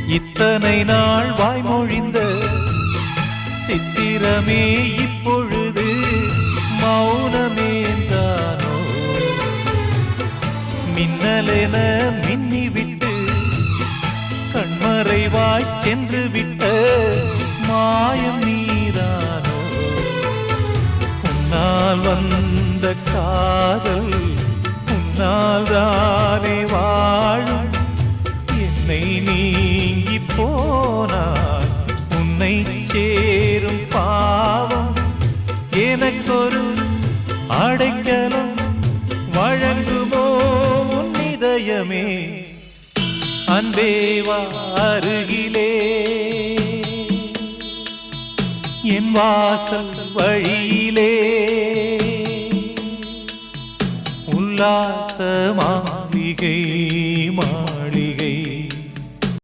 இத்தனை நாள் வாய்மொழிந்த சித்திரமே இப்பொழுது மௌனமேந்தானோ? மின்னலென மின்னிவிட்டு கண்மறைவாய் சென்று விட்ட மாயம் நீதானோ? உன்னால் வந்த காதல் உன்னால் தானே வாழும். என்னை நீங்கி போனார் உன்னை சேரும் பாவம். எனக்கொரு அடைக்கலம் வழங்குமோ உன் இதயமே? அன்பேவா அருகிலே என் வாசல் வழியிலே உல்லாச மாளிகை